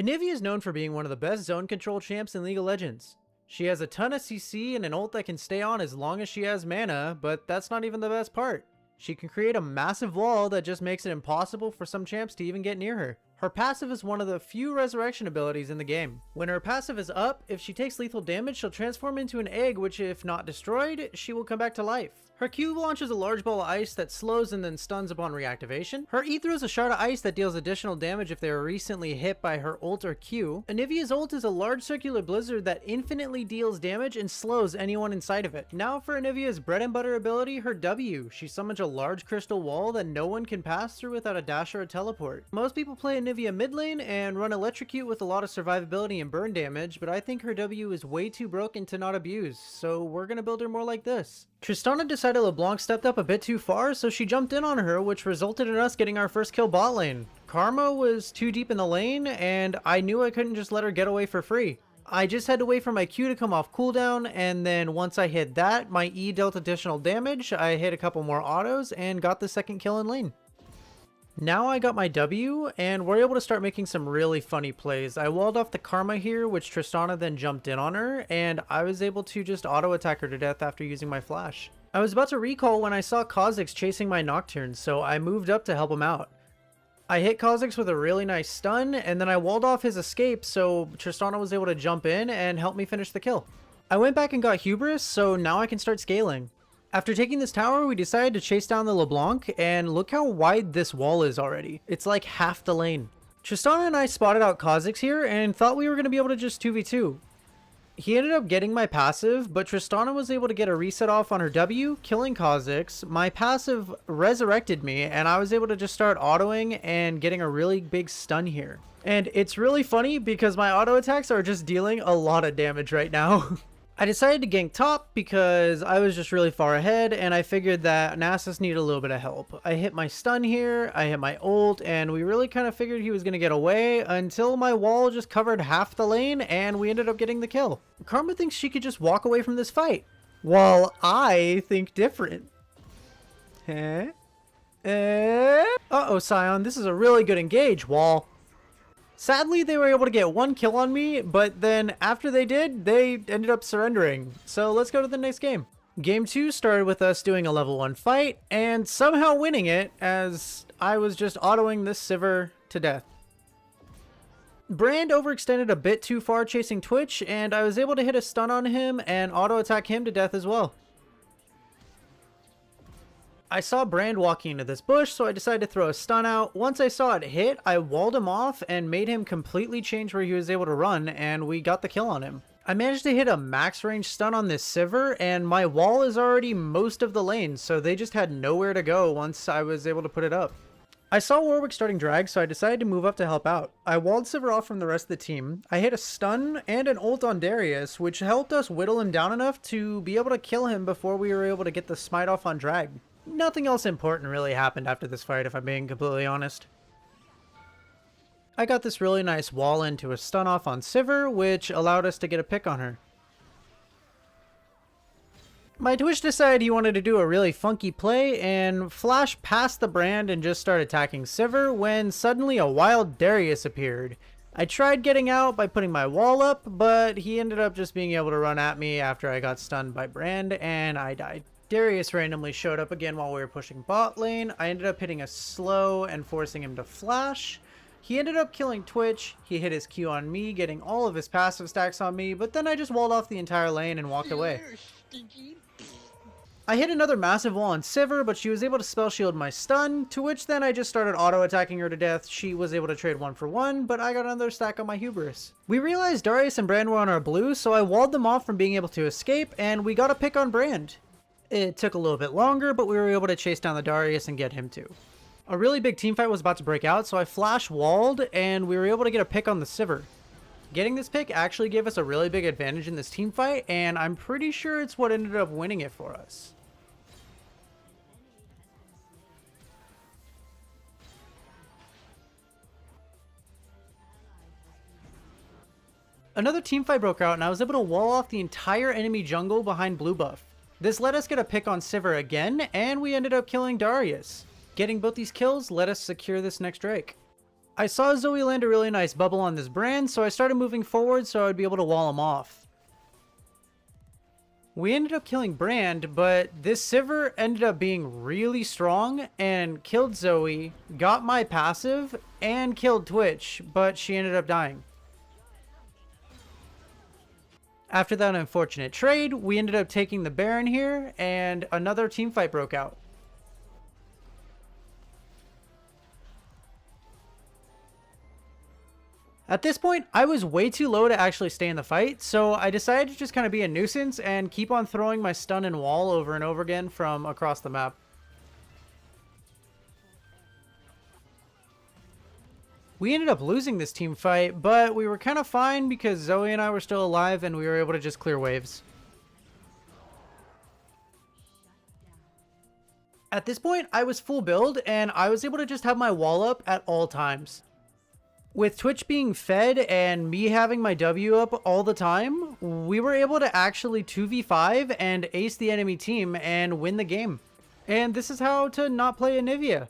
Anivia is known for being one of the best zone control champs in League of Legends. She has a ton of CC and an ult that can stay on as long as she has mana, but that's not even the best part. She can create a massive wall that just makes it impossible for some champs to even get near her. Her passive is one of the few resurrection abilities in the game. When her passive is up, if she takes lethal damage, she'll transform into an egg, which if not destroyed, she will come back to life. Her Q launches a large ball of ice that slows and then stuns upon reactivation. Her E throws a shard of ice that deals additional damage if they were recently hit by her ult or Q. Anivia's ult is a large circular blizzard that infinitely deals damage and slows anyone inside of it. Now for Anivia's bread and butter ability, her W. She summons a large crystal wall that no one can pass through without a dash or a teleport. Most people play Anivia mid lane and run Electrocute with a lot of survivability and burn damage, but I think her W is way too broken to not abuse, so we're gonna build her more like this. Tristana decided LeBlanc stepped up a bit too far, so she jumped in on her, which resulted in us getting our first kill bot lane. Karma was too deep in the lane, and I knew I couldn't just let her get away for free. I just had to wait for my Q to come off cooldown, and then once I hit that, my E dealt additional damage, I hit a couple more autos, and got the second kill in lane. Now I got my W, and we're able to start making some really funny plays. I walled off the Karma here, which Tristana then jumped in on her, and I was able to just auto-attack her to death after using my flash. I was about to recall when I saw Kha'Zix chasing my Nocturne, so I moved up to help him out. I hit Kha'Zix with a really nice stun, and then I walled off his escape, so Tristana was able to jump in and help me finish the kill. I went back and got Hubris, so now I can start scaling. After taking this tower, we decided to chase down the LeBlanc, and look how wide this wall is already. It's like half the lane. Tristana and I spotted out Kha'Zix here and thought we were going to be able to just 2v2. He ended up getting my passive, but Tristana was able to get a reset off on her W, killing Kha'Zix. My passive resurrected me, and I was able to just start autoing and getting a really big stun here. And it's really funny because my auto attacks are just dealing a lot of damage right now. I decided to gank top because I was just really far ahead, and I figured that Nasus needed a little bit of help. I hit my stun here, I hit my ult, and we really kind of figured he was going to get away until my wall just covered half the lane, and we ended up getting the kill. Karma thinks she could just walk away from this fight, while I think different. Uh-oh, Sion, this is a really good engage, wall. Sadly, they were able to get one kill on me, but then after they did, they ended up surrendering. So let's go to the next game. Game 2 started with us doing a level 1 fight, and somehow winning it, as I was just autoing this Sivir to death. Brand overextended a bit too far chasing Twitch, and I was able to hit a stun on him and auto-attack him to death as well. I saw Brand walking into this bush, so I decided to throw a stun out. Once I saw it hit, I walled him off and made him completely change where he was able to run, and we got the kill on him. I managed to hit a max range stun on this Sivir, and my wall is already most of the lane, so they just had nowhere to go once I was able to put it up. I saw Warwick starting drag, so I decided to move up to help out. I walled Sivir off from the rest of the team. I hit a stun and an ult on Darius, which helped us whittle him down enough to be able to kill him before we were able to get the smite off on drag. Nothing else important really happened after this fight, if I'm being completely honest. I got this really nice wall into a stun off on Sivir, which allowed us to get a pick on her. My Twitch decided he wanted to do a really funky play and flash past the Brand and just start attacking Sivir when suddenly a wild Darius appeared. I tried getting out by putting my wall up, but he ended up just being able to run at me after I got stunned by Brand and I died. Darius randomly showed up again while we were pushing bot lane. I ended up hitting a slow and forcing him to flash. He ended up killing Twitch. He hit his Q on me, getting all of his passive stacks on me, but then I just walled off the entire lane and walked away. I hit another massive wall on Sivir, but she was able to spell shield my stun, to which then I just started auto-attacking her to death. She was able to trade 1 for 1, but I got another stack on my Hubris. We realized Darius and Brand were on our blue, so I walled them off from being able to escape, and we got a pick on Brand. It took a little bit longer, but we were able to chase down the Darius and get him too. A really big teamfight was about to break out, so I flash walled, and we were able to get a pick on the Sivir. Getting this pick actually gave us a really big advantage in this teamfight, and I'm pretty sure it's what ended up winning it for us. Another teamfight broke out, and I was able to wall off the entire enemy jungle behind blue buff. This let us get a pick on Sivir again, and we ended up killing Darius. Getting both these kills let us secure this next Drake. I saw Zoe land a really nice bubble on this brand, so I started moving forward so I would be able to wall him off. We ended up killing Brand, but this Sivir ended up being really strong and killed Zoe, got my passive, and killed Twitch, but she ended up dying. After that unfortunate trade, we ended up taking the Baron here, and another team fight broke out. At this point, I was way too low to actually stay in the fight, so I decided to just kind of be a nuisance and keep on throwing my stun and wall over and over again from across the map. We ended up losing this team fight, but we were kind of fine because Zoe and I were still alive and we were able to just clear waves. At this point, I was full build and I was able to just have my wall up at all times. With Twitch being fed and me having my W up all the time, we were able to actually 2v5 and ace the enemy team and win the game. And this is how to not play Anivia.